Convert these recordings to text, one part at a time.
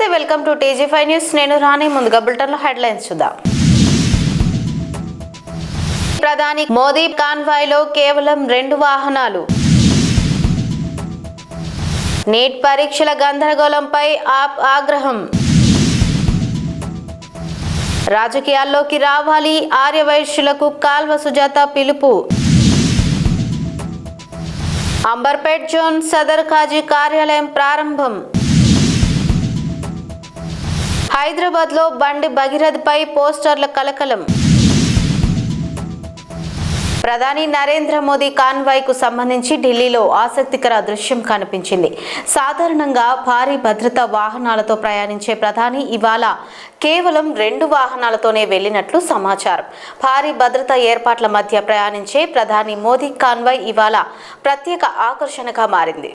నమస్తే, welcome to TG5 news. నేను రాణి. ముందుగా బులెటిన్లో హెడ్లైన్స్ చూద్దాం. ప్రధాని మోదీ కాన్వాయ్లో కేవలం 2 వాహనాలు. నీట్ పరీక్షల గందరగోళంపై ఆప్ ఆగ్రహం. రాజకీయాల్లోకి రావాలి, ఆర్యవైశ్యులకు కాల్వ సుజాత పిలుపు. అంబర్పేట్ జోన్ సదర్ ఖాజీ కార్యాలయం ప్రారంభం. హైదరాబాద్ లో బండి భగీరథ్ పై పోస్టర్ల కలకలం. ప్రధాని నరేంద్ర మోదీ కాన్వాయ్ కు సంబంధించి ఢిల్లీలో ఆసక్తికర దృశ్యం కనిపించింది. సాధారణంగా భారీ భద్రతా వాహనాలతో ప్రయాణించే ప్రధాని ఇవాళ కేవలం 2 వాహనాలతోనే వెళ్లినట్లు సమాచారం. భారీ భద్రతా ఏర్పాట్ల మధ్య ప్రయాణించే ప్రధాని మోదీ కాన్వాయ్ ఇవాళ ప్రత్యేక ఆకర్షణగా మారింది.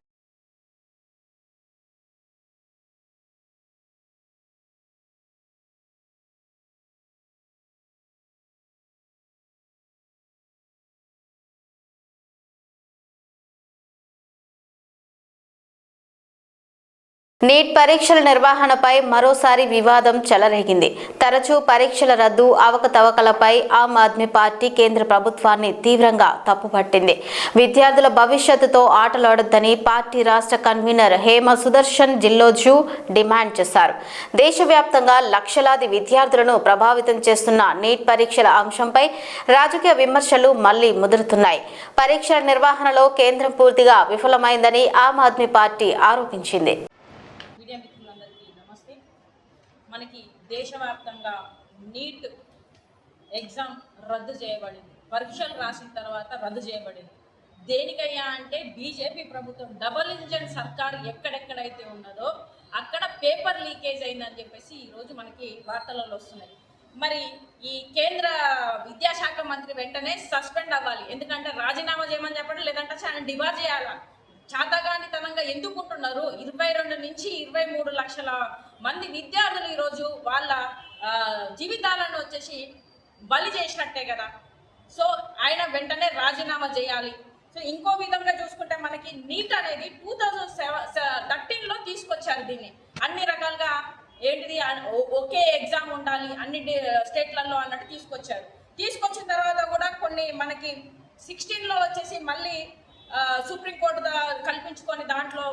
నీట్ పరీక్షల నిర్వహణపై మరోసారి వివాదం చెలరేగింది. తరచూ పరీక్షల రద్దు, అవకతవకలపై ఆమ్ ఆద్మీ పార్టీ కేంద్ర ప్రభుత్వాన్ని తీవ్రంగా తప్పుపట్టింది. విద్యార్థుల భవిష్యత్తుతో ఆటలాడొద్దని పార్టీ రాష్ట్ర కన్వీనర్ హేమ సుదర్శన్ జిల్లోజు డిమాండ్ చేశారు. దేశవ్యాప్తంగా లక్షలాది విద్యార్థులను ప్రభావితం చేస్తున్న నీట్ పరీక్షల అంశంపై రాజకీయ విమర్శలు మళ్లీ ముదురుతున్నాయి. పరీక్షల నిర్వహణలో కేంద్రం పూర్తిగా విఫలమైందని ఆమ్ ఆద్మీ పార్టీ ఆరోపించింది. మీడియా మిత్రులందరికీ నమస్తే. మనకి దేశవ్యాప్తంగా నీట్ ఎగ్జామ్ రద్దు చేయబడింది. పరీక్షలు రాసిన తర్వాత రద్దు చేయబడింది. దేనికయ్యా అంటే బీజేపీ ప్రభుత్వం డబుల్ ఇంజన్ సర్కార్ ఎక్కడెక్కడైతే ఉన్నదో అక్కడ పేపర్ లీకేజ్ అయిందని చెప్పేసి ఈరోజు మనకి వార్తలలో వస్తున్నాయి. మరి ఈ కేంద్ర విద్యాశాఖ మంత్రి వెంటనే సస్పెండ్ అవ్వాలి. ఎందుకంటే రాజీనామా చేయమని చెప్పండి, లేదంటే ఆయన డిబార్ చేయాలా. చాతగానితనంగా ఎందుకుంటున్నారు? 22 నుంచి 23 లక్షల మంది విద్యార్థులు ఈరోజు వాళ్ళ జీవితాలను వచ్చేసి బలి చేసినట్టే కదా. సో ఆయన వెంటనే రాజీనామా చేయాలి. సో ఇంకో విధంగా చూసుకుంటే మనకి నీట్ అనేది 2013లో తీసుకొచ్చారు. దీన్ని అన్ని రకాలుగా ఏంటిది ఒకే ఎగ్జామ్ ఉండాలి అన్ని స్టేట్లలో అన్నట్టు తీసుకొచ్చిన తర్వాత కూడా కొన్ని మనకి 16లో వచ్చేసి మళ్ళీ సుప్రీంకోర్టు కల్పించుకొని దాంట్లో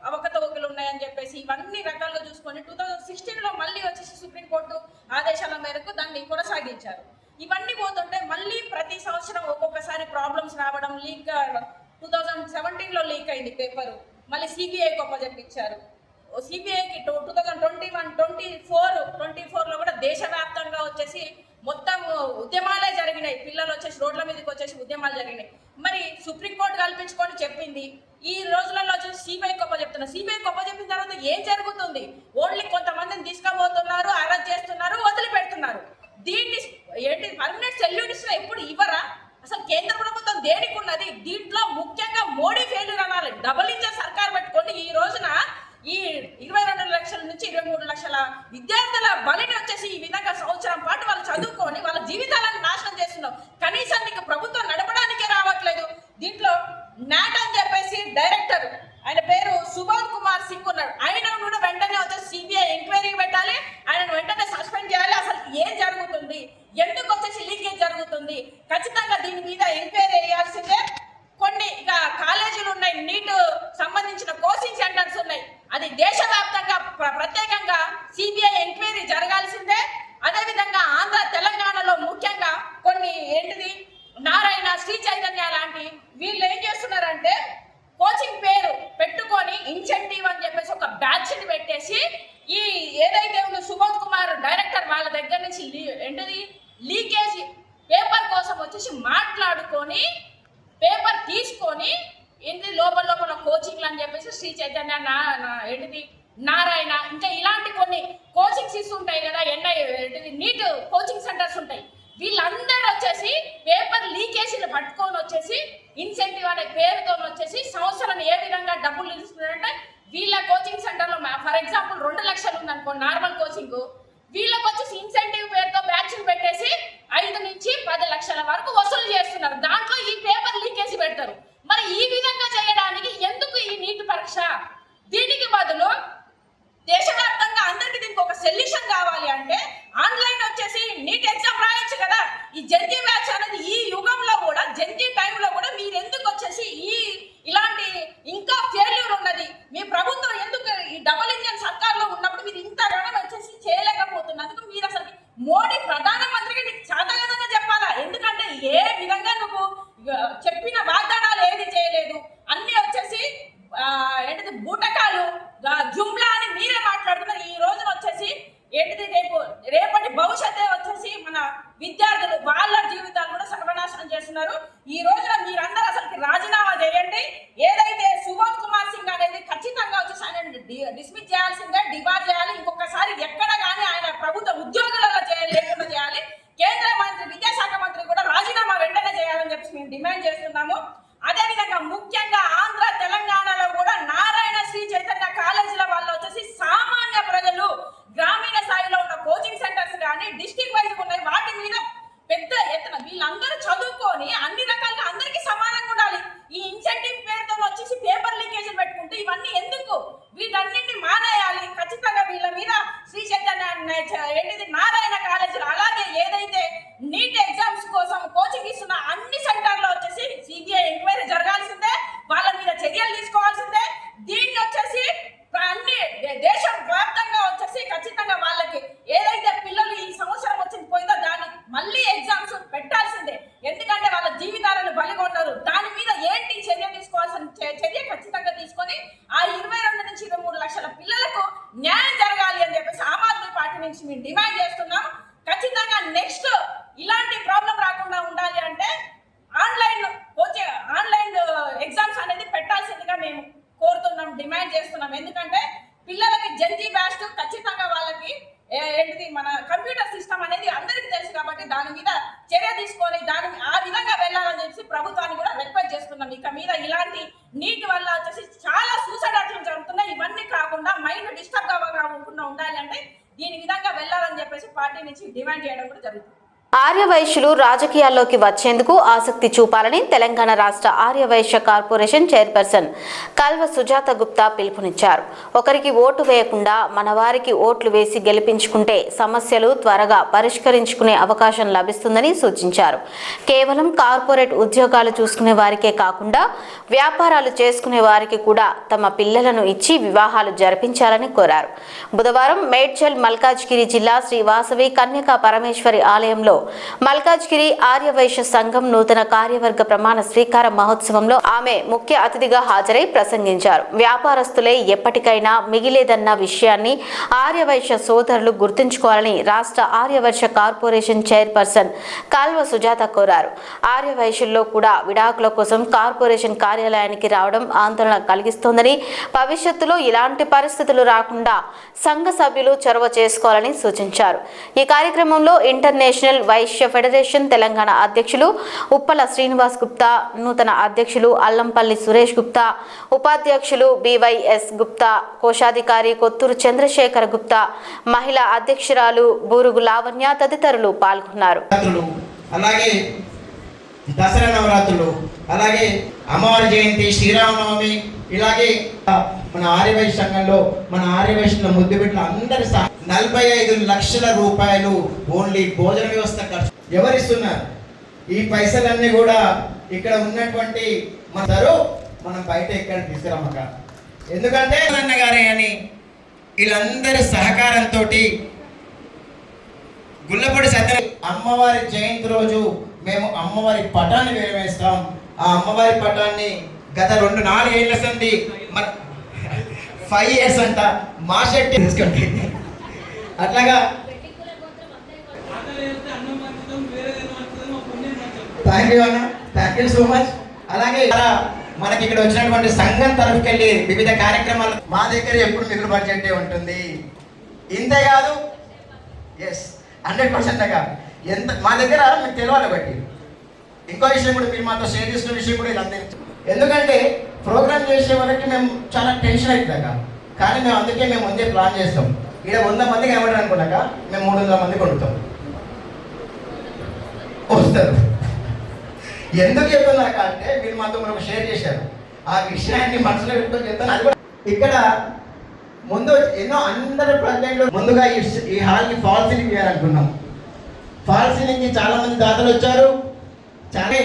అవకతవకలు ఉన్నాయని చెప్పేసి ఇవన్నీ రకాలుగా చూసుకొని 2016లో మళ్ళీ వచ్చేసి సుప్రీంకోర్టు ఆదేశాల మేరకు దాన్ని కొనసాగించారు. ఇవన్నీ పోతుంటే మళ్ళీ ప్రతి సంవత్సరం ఒక్కొక్కసారి ప్రాబ్లమ్స్ రావడం, లీక్ 2017లో లీక్ అయింది పేపరు, మళ్ళీ సిబిఐకి అప్పచెప్పించారు. సిబిఐకి 2021-24లో కూడా దేశవ్యాప్తంగా వచ్చేసి మొత్తం ఉద్యమాలే జరిగినాయి. పిల్లలు వచ్చేసి రోడ్ల మీదకి వచ్చేసి ఉద్యమాలు జరిగినాయి. మరి సుప్రీంకోర్టు కల్పించుకొని చెప్పింది, ఈ రోజులలో వచ్చేసి సిబిఐ అప్పచెప్తున్నారు. సిబిఐ అప్పచెప్పిన తర్వాత ఏం జరుగుతుంది? ఓన్లీ కొంతమందిని తీసుకుపోతున్నారు, అరెస్ట్ చేస్తున్నారు, వదిలిపెడుతున్నారు. దీన్ని ఏంటి పర్మనెంట్ సొల్యూషన్ ఎప్పుడు ఇవ్వరా? అసలు కేంద్ర ప్రభుత్వం దేనికి ఉన్నది? దీంట్లో ముఖ్యంగా మోడీ ఫెయిల్యూర్ అనాలి. డబుల్ ఇంజన్ సర్కార్ పెట్టుకొని ఈ రోజున ఈ 22 లక్షల నుంచి 23 లక్షల విద్యార్థుల బలిని వచ్చేసి ఈ విధంగా సంవత్సరం పాటు వాళ్ళు చదువుకొని వాళ్ళ జీవితాలను నాశనం చేస్తున్నాం. కనీసం నీకు ప్రభుత్వం నడపడానికే రావట్లేదు. దీంట్లో నాట్ అని చెప్పేసి డైరెక్టర్, ఆయన పేరు సుబోధ్ కుమార్ సింగ్ ఉన్నాడు. ఆయన కూడా వెంటనే వచ్చేసి సిబిఐ ఎంక్వైరీ పెట్టాలి, ఆయన వెంటనే సస్పెండ్ చేయాలి. అసలు ఏం జరుగుతుంది? ఎందుకు వచ్చేసి లీకేజ్ జరుగుతుంది? ఖచ్చితంగా దీని మీద ఎంక్వైరీ చేయాల్సిందే. కొన్ని ఇక కాలేజీలు ఉన్నాయి, నీట్ సంబంధించిన కోచింగ్ సెంటర్స్ ఉన్నాయి, అది దేశవ్యాప్తంగా ప్రత్యేకంగా సిబిఐ ఎంక్వైరీ జరగాల్సిందే. అదేవిధంగా ఆంధ్ర తెలంగాణలో ముఖ్యంగా కొన్ని ఏంటిది నారాయణ, శ్రీ చైతన్య లాంటి వీళ్ళు ఏం చేస్తున్నారంటే కోచింగ్ పేరు పెట్టుకొని ఇన్సెంటివ్ అని చెప్పేసి ఒక బ్యాచ్ని పెట్టేసి ఈ ఏదైతే ఉందో సుబోధ్ కుమార్ డైరెక్టర్ వాళ్ళ దగ్గర నుంచి ఏంటిది లీకేజ్ పేపర్ కోసం వచ్చేసి మాట్లాడుకొని పేపర్ తీసుకొని ఏంటి లోపల కోచింగ్లు అని చెప్పేసి శ్రీ చైతన్య ఏంటిది నారాయణ ఇంకా ఇలాంటి కొన్ని కోచింగ్స్ ఇస్తుంటాయి కదా, ఏంటిది నీట్ కోచింగ్ సెంటర్స్ ఉంటాయి. వీళ్ళందరూ వచ్చేసి పేపర్ లీకేజీలు పట్టుకొని వచ్చేసి ఇన్సెంటివ్ అనే పేరుతో వచ్చేసి సంవత్సరం ఏ విధంగా డబ్బులు ఇస్తున్నారంటే వీళ్ళ కోచింగ్ సెంటర్లో ఫర్ ఎగ్జాంపుల్ 2 లక్షలు ఉందనుకో నార్మల్ కోచింగ్, వీళ్ళకి వచ్చేసి ఇన్సెంటివ్ పేరుతో బ్యాచ్లు పెట్టేసి 5 నుంచి 10 లక్షల వరకు వసూలు చేస్తున్నారు. దాంట్లో ఈ పేపర్ లీకేజీ పెడతారు. మరి ఈ విధంగా చేయడానికి ఎందుకు ఈ నీట్ పరీక్ష? దీనికి బదులు దేశవ్యాప్తంగా డిమాండ్ చేస్తున్నాం. ఎందుకంటే పిల్లలకి జెన్జీ బ్యాస్ట్ ఖచ్చితంగా వాళ్ళకి ఏంటిది మన కంప్యూటర్ సిస్టమ్ అనేది అందరికీ తెలుసు కాబట్టి దాని మీద చర్య తీసుకొని ఆ విధంగా వెళ్ళాలని చెప్పి ప్రభుత్వాన్ని కూడా రిక్వెస్ట్ చేస్తున్నాం. ఇక మీద ఇలాంటి నీటి వల్ల వచ్చేసి చాలా సూసైడ్ అటెంప్ట్స్ జరుగుతున్నాయి. ఇవన్నీ కాకుండా మైండ్ డిస్టర్బ్ కాకుండా ఉండాలి అంటే దీని విధంగా వెళ్ళాలని చెప్పేసి పార్టీ నుంచి డిమాండ్ చేయడం కూడా జరుగుతుంది. ఆర్యవైశ్యులు రాజకీయాల్లోకి వచ్చేందుకు ఆసక్తి చూపాలని తెలంగాణ రాష్ట్ర ఆర్యవైశ్య కార్పొరేషన్ చైర్పర్సన్ కల్వ సుజాత గుప్తా పిలుపునిచ్చారు. ఒకరికి ఓటు వేయకుండా మన వారికి ఓట్లు వేసి గెలిపించుకుంటే సమస్యలు త్వరగా పరిష్కరించుకునే అవకాశం లభిస్తుందని సూచించారు. కేవలం కార్పొరేట్ ఉద్యోగాలు చూసుకునే వారికే కాకుండా వ్యాపారాలు చేసుకునే వారికి కూడా తమ పిల్లలను ఇచ్చి వివాహాలు జరిపించాలని కోరారు. బుధవారం మేడ్చల్ మల్కాజ్గిరి జిల్లా శ్రీ వాసవి కన్యకా పరమేశ్వరి ఆలయంలో మల్కాజ్గిరి ఆర్యవైశ్య సంఘం నూతన కార్యవర్గ ప్రమాణ స్వీకార మహోత్సవంలో ఆమె ముఖ్య అతిథిగా హాజరై ప్రసంగించారు. వ్యాపారస్తులే ఎప్పటికైనా మిగిలేదన్న విషయాన్ని ఆర్యవైశ్య సోదరులు గుర్తుంచుకోవాలని రాష్ట్ర ఆర్యవైశ్య కార్పొరేషన్ చైర్పర్సన్ కాల్వ సుజాత కోరారు. ఆర్యవైశ్యుల్లో కూడా విడాకుల కోసం కార్పొరేషన్ కార్యాలయానికి రావడం ఆందోళన కలిగిస్తోందని, భవిష్యత్తులో ఇలాంటి పరిస్థితులు రాకుండా సంఘ సభ్యులు చొరవ చేసుకోవాలని సూచించారు. ఈ కార్యక్రమంలో ఇంటర్నేషనల్ వైశ్య ఫెడరేషన్ తెలంగాణ అధ్యక్షులు ఉప్పల శ్రీనివాస్ గుప్తా, నూతన అధ్యక్షులు అల్లంపల్లి సురేష్ గుప్తా, ఉపాధ్యక్షులు బివైఎస్ గుప్తా, కోశాధికారి కొత్తూరు చంద్రశేఖర్ గుప్తా, మహిళా అధ్యక్షురాలు బూరుగు లావణ్య తదితరులు పాల్గొన్నారు. అలాగే దసరా నవరాత్రులు, అలాగే అమ్మవారి జయంతి, శ్రీరామనవమి, ఇలాగే మన ఆర్యవైశ్య సంఘంలో మన ఆర్యవైశ్యుల ముద్దు బిడ్డలు అందరి 45 లక్షల రూపాయలు ఓన్లీ భోజన వ్యవస్థ ఖర్చు ఎవరిస్తున్నారు? ఈ పైసలన్నీ కూడా ఇక్కడ ఉన్నటువంటి మనం బయట ఎక్కడ తీసుకురామక. ఎందుకంటే అన్నగారే అని వీళ్ళందరి సహకారంతో గుల్లపూడి సత్య అమ్మవారి జయంతి రోజు మేము అమ్మవారి పటాన్ని వేస్తాం. ఆ అమ్మవారి పటాన్ని గత 4 ఏళ్ల సంది 5 years అంట మాషెట్టి తీసుకుంటే అట్లాగా థ్యాంక్ యూ సో మచ్. అలాగే మనకి ఇక్కడ వచ్చినటువంటి సంఘం తరఫుకెళ్ళి వివిధ కార్యక్రమాలు మా దగ్గర ఎప్పుడు మిగులు బడ్జెట్ ఉంటుంది. ఇంతేకాదు 100% ఎంత మా దగ్గర మీకు తెలియాలి. బట్టి ఇంకో విషయం కూడా మీరు మాతో షేర్ చేసుకునే విషయం కూడా ఇలా ఎందుకంటే ప్రోగ్రామ్ చేసే వరకు మేము చాలా టెన్షన్ అవుతుందాక, కానీ మేము అందుకే మేము ముందే ప్లాన్ చేస్తాం. ఇక్కడ 100 మందికి ఏమంటారు అనుకున్నాక మేము 300 మంది కొడుతాం వస్తారు. ఎందుకు చెప్తున్నాక అంటే మీరు మాతో మనకు షేర్ చేశారు, ఆ విషయాన్ని మనసులో పెట్టుకొని చెప్తాను. అది కూడా ఇక్కడ ముందు ఎన్నో అందరి ప్రజలు ముందుగా ఈ హాల్ని ఫాల్ సీలింగ్ చేయాలనుకున్నాం. ఫాల్ సీలింగ్కి చాలా మంది దాతలు వచ్చారు. చాలా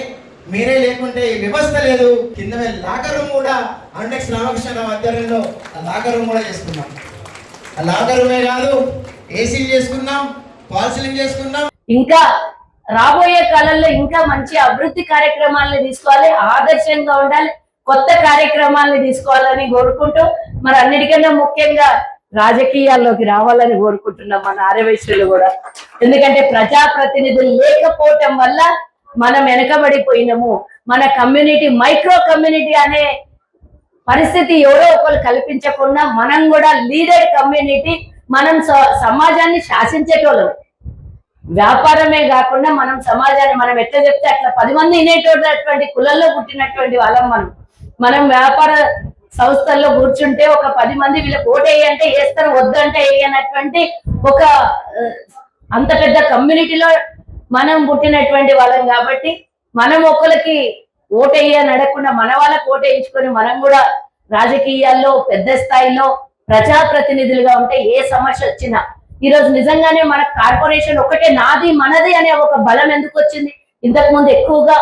మీరే లేకుంటే ఈ వ్యవస్థ లేదు. కింద లాకర్ రూమ్ కూడా అండెక్స్ రామకృష్ణరావు ఆధ్వర్యంలో ఆ లాకర్ రూమ్ కూడా చేసుకున్నాం. ఆ లాకర్ రూమే కాదు, ఏసీ చేసుకున్నాం, ఫాల్ సీలింగ్ చేసుకున్నాం. ఇంకా రాబోయే కాలంలో ఇంకా మంచి అభివృద్ధి కార్యక్రమాలను తీసుకోవాలి, ఆదర్శంగా ఉండాలి, కొత్త కార్యక్రమాలను తీసుకోవాలని కోరుకుంటూ మరి అన్నిటికన్నా ముఖ్యంగా రాజకీయాల్లోకి రావాలని కోరుకుంటున్నాం మన ఆర్యవైశ్యులు కూడా. ఎందుకంటే ప్రజాప్రతినిధులు లేకపోవటం వల్ల మనం వెనకబడిపోయినాము. మన కమ్యూనిటీ మైక్రో కమ్యూనిటీ అనే పరిస్థితి ఎవరో ఒకరు కల్పించకుండా మనం కూడా లీడర్ కమ్యూనిటీ, మనం సమాజాన్ని శాసించేటోళ్ళం. వ్యాపారమే కాకుండా మనం సమాజాన్ని మనం ఎట్లా చెప్తే అట్లా 10 మంది వినేటటువంటి కులంలో పుట్టినటువంటి వాళ్ళం. మనం వ్యాపార సంస్థల్లో కూర్చుంటే ఒక 10 మంది వీళ్ళకి ఓటు వేయంటే వేస్తారు, వద్దంటే వేయనటువంటి ఒక అంత పెద్ద కమ్యూనిటీలో మనం పుట్టినటువంటి వాళ్ళం. కాబట్టి మనం ఒకరికి ఓటు వేయని అడగకుండా మన వాళ్ళకి ఓటు వేయించుకొని మనం కూడా రాజకీయాల్లో పెద్ద స్థాయిలో ప్రజాప్రతినిధులుగా ఉంటే ఏ సమస్య వచ్చినా ఈరోజు నిజంగానే మన కార్పొరేషన్ ఒకటే నాది మనది అనే ఒక బలం ఎందుకు వచ్చింది? ఇంతకు ముందు ఎక్కువగా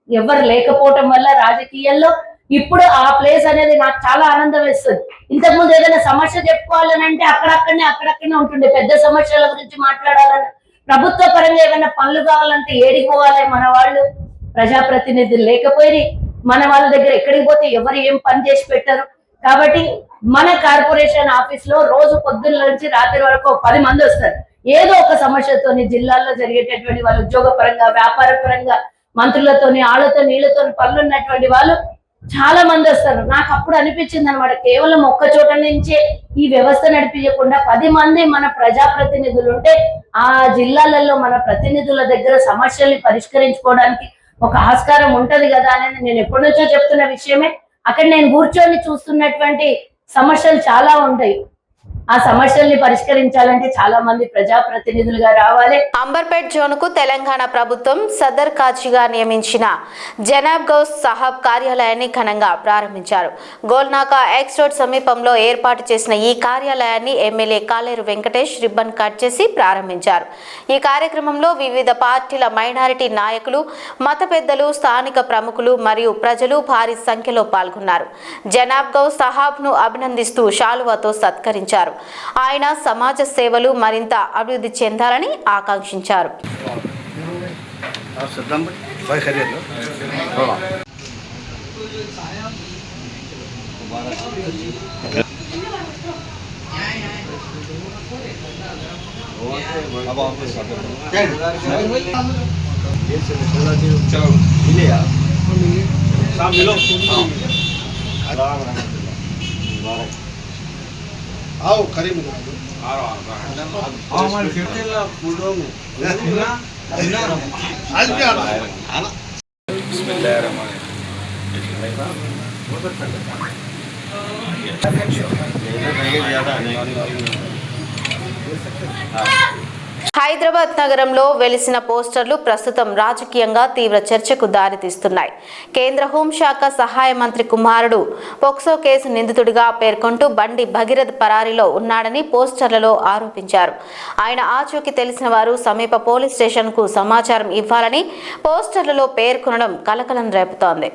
ఎవరు లేకపోవటం వల్ల రాజకీయాల్లో ఇప్పుడు ఆ ప్లేస్ అనేది నాకు చాలా ఆనందం వేస్తుంది. ఇంతకు ముందు ఏదైనా సమస్య చెప్పుకోవాలని అంటే అక్కడక్కడనే ఉంటుండే. పెద్ద సమస్యల గురించి మాట్లాడాలని, ప్రభుత్వ పరంగా ఏమైనా పనులు కావాలంటే ఏడికి పోవాలి? మన వాళ్ళు ప్రజాప్రతినిధులు లేకపోయి మన వాళ్ళ దగ్గర ఎక్కడికి పోతే ఎవరు ఏం పని చేసి పెట్టారు. కాబట్టి మన కార్పొరేషన్ ఆఫీస్ లో రోజు పొద్దున్న నుంచి రాత్రి వరకు 10 మంది వస్తారు. ఏదో ఒక సమస్యతోని జిల్లాల్లో జరిగేటటువంటి వాళ్ళు ఉద్యోగ పరంగా, వ్యాపార పరంగా, మంత్రులతోని, ఆళ్లతో నీళ్లతో పనులు ఉన్నటువంటి వాళ్ళు చాలా మంది వస్తారు. నాకు అప్పుడు అనిపించింది అనమాట, కేవలం ఒక్క చోట నుంచే ఈ వ్యవస్థ నడిపించకుండా 10 మంది మన ప్రజాప్రతినిధులు ఉంటే ఆ జిల్లాలలో మన ప్రతినిధుల దగ్గర సమస్యల్ని పరిష్కరించుకోవడానికి ఒక ఆస్కారం ఉంటది కదా అనేది నేను ఎప్పటి నుంచో చెప్తున్న విషయమే. అక్కడ నేను కూర్చొని చూస్తున్నటువంటి సమస్యలు చాలా ఉంటాయి. ఆ సమస్యల్ని పరిష్కరించాలంటే చాలా మంది ప్రజాప్రతినిధులుగా రావాలి. అంబర్పేట్ జోన్కు తెలంగాణ ప్రభుత్వం సదర్ కాజీగా నియమించిన జనాబ్ గౌస్ సాహబ్ కార్యాలయాన్ని ఘనంగా ప్రారంభించారు. గోల్నాకా ఎక్స్ రోడ్ సమీపంలో ఏర్పాటు చేసిన ఈ కార్యాలయాన్ని ఎమ్మెల్యే కాలేరు వెంకటేష్ రిబ్బన్ కట్ చేసి ప్రారంభించారు. ఈ కార్యక్రమంలో వివిధ పార్టీల మైనారిటీ నాయకులు, మత పెద్దలు, స్థానిక ప్రముఖులు మరియు ప్రజలు భారీ సంఖ్యలో పాల్గొన్నారు. జనాబ్ గౌస్ సాహబ్ను అభినందిస్తూ శాలువాతో సత్కరించారు. ఆయన సమాజ సేవలు మరింత అభివృద్ధి చెందాలని ఆకాంక్షించారు. आओ करीम हमारे फिरते ला फूलों में आज भी आना హైదరాబాద్ నగరంలో వెలిసిన పోస్టర్లు ప్రస్తుతం రాజకీయంగా తీవ్ర చర్చకు దారితీస్తున్నాయి. కేంద్ర హోంశాఖ సహాయ మంత్రి కుమారుడు పోక్సో కేసు నిందితుడిగా పేర్కొంటూ బండి భగీరథ్ పరారీలో ఉన్నాడని పోస్టర్లలో ఆరోపించారు. ఆయన ఆచూకీ తెలిసిన వారు సమీప పోలీస్ స్టేషన్కు సమాచారం ఇవ్వాలని పోస్టర్లలో పేర్కొనడం కలకలం రేపుతోంది.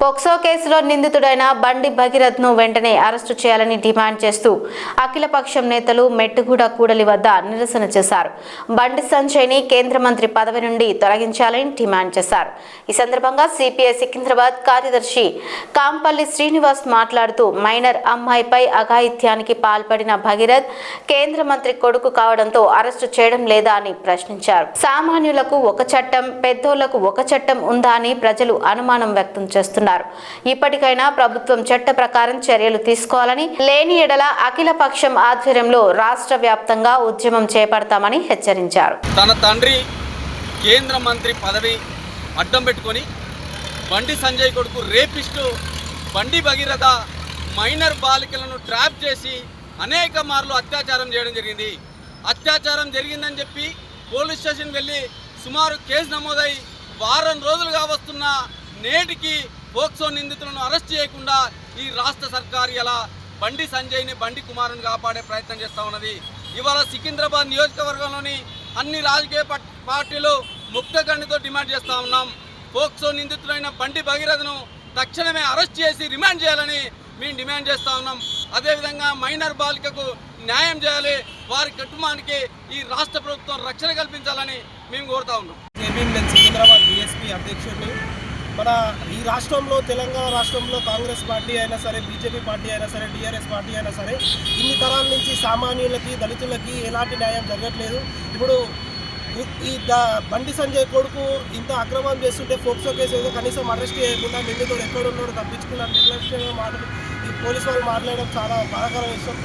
పోక్సో కేసులో నిందితుడైన బండి భగీరథ్ను వెంటనే అరెస్టు చేయాలని డిమాండ్ చేస్తూ అఖిలపక్షం నేతలు మెట్టుగూడ కూడలి వద్ద నిరసన చేశారు. బండి సంజయ్ని కేంద్ర మంత్రి పదవి నుండి తొలగించాలని డిమాండ్ చేశారు. ఈ సందర్భంగా సిపిఐ సికింద్రాబాద్ కార్యదర్శి కాంపల్లి శ్రీనివాస్ మాట్లాడుతూ మైనర్ అమ్మాయిపై అఘాయిత్యానికి పాల్పడిన భగీరథ్ కేంద్ర మంత్రి కొడుకు కావడంతో అరెస్టు చేయడం లేదా అని ప్రశ్నించారు. సామాన్యులకు ఒక చట్టం, పెద్దోళ్లకు ఒక చట్టం ఉందా అని ప్రజలు అనుమానం వ్యక్తం చేస్తున్నారు. ఇప్పటికైనా ప్రభుత్వం చట్ట ప్రకారం చర్యలు తీసుకోవాలని, లేని ఎడల అఖిల పక్షం ఆధ్వర్యంలో రాష్ట్ర వ్యాప్తంగా ఉద్యమం చేపడతామని హెచ్చరించారు. తన తండ్రి కేంద్ర మంత్రి పదవి అడ్డం పెట్టుకొని బండి సంజయ్ కొడుకు రేపిస్టు బండి భగీరథ మైనర్ బాలికలను ట్రాప్ చేసి అనేక మార్లు అత్యాచారం చేయడం జరిగింది. అత్యాచారం జరిగిందని చెప్పి పోలీస్ స్టేషన్ వెళ్ళి సుమారు కేసు నమోదై వారం రోజులుగా వస్తున్న నేటికి పోక్సో నిందితులను అరెస్ట్ చేయకుండా ఈ రాష్ట్ర సర్కారు ఇలా బండి సంజయ్ని, బండి కుమారుని కాపాడే ప్రయత్నం చేస్తూ ఉన్నది. ఇవాళ సికింద్రాబాద్ నియోజకవర్గంలోని అన్ని రాజకీయ పార్టీలు ముక్తగండితో డిమాండ్ చేస్తూ ఉన్నాం. పోక్సో నిందితులైన బండి భగీరథను తక్షణమే అరెస్ట్ చేసి రిమాండ్ చేయాలని మేము డిమాండ్ చేస్తూ ఉన్నాం. అదేవిధంగా మైనర్ బాలికకు న్యాయం చేయాలి, వారి కుటుంబానికి ఈ రాష్ట్ర ప్రభుత్వం రక్షణ కల్పించాలని మేము కోరుతా ఉన్నాం. నేను సికింద్రాబాద్ బీఎస్పీ అధ్యక్షుడిని. మన ఈ రాష్ట్రంలో, తెలంగాణ రాష్ట్రంలో కాంగ్రెస్ పార్టీ అయినా సరే, బీజేపీ పార్టీ అయినా సరే, టీఆర్ఎస్ పార్టీ అయినా సరే, ఇన్ని తరాల నుంచి సామాన్యులకి, దళితులకి ఎలాంటి న్యాయం జరగట్లేదు. ఇప్పుడు ఈ బండి సంజయ్ కొడుకు ఇంత అక్రమం చేస్తుంటే పోక్సో కేసు ఏదో కనీసం అరెస్ట్ చేయకుండా నిందితుడు ఎక్కడున్నాడో తప్పించుకున్నాడు నిర్లక్ష్యంగా ఈ పోలీసు వాళ్ళు మాట్లాడడం చాలా బాధాకర విషయం.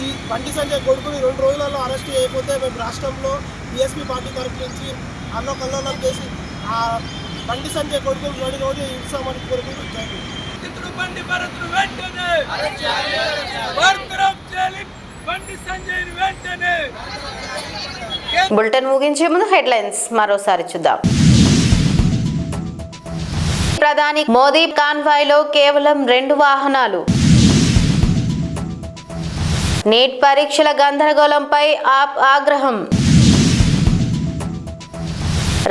ఈ బండి సంజయ్ కొడుకుని 2 రోజులలో అరెస్ట్ చేయకపోతే మేము రాష్ట్రంలో బీఎస్పీ పార్టీ తరఫు నుంచి అల్లకల్లోలం చేసి ఆ బండి సంజయ్ కొడుకుని 2 రోజులు ఇస్తామని కోరుకుంటున్నాను. బండి సంజయ్ వెంటనే. బులెటిన్ ముగించే ముందు హెడ్లైన్స్ మరోసారి చూద్దాం. ప్రధాని మోదీ కాన్వాయ్లో కేవలం 2 వాహనాలు. నీట్ పరీక్షల గందరగోళంపై ఆప్ ఆగ్రహం.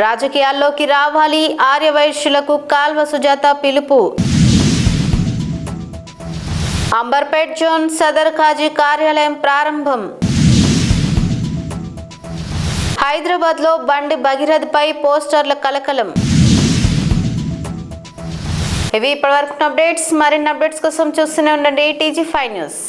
రాజకీయాల్లోకి రావాలి ఆర్యవైశ్యులకు కాల్వ సుజాత పిలుపు. అంబర్పేట్ జోన్ సదర్ ఖాజీ కార్యాలయం ప్రారంభం. హైదరాబాద్లో బండి భగీరథపై పోస్టర్ల కలకలం. ఇవి ఇప్పటివరకు అప్డేట్స్. మరిన్ని అప్డేట్స్ కోసం చూస్తూనే ఉండండి TG5 న్యూస్.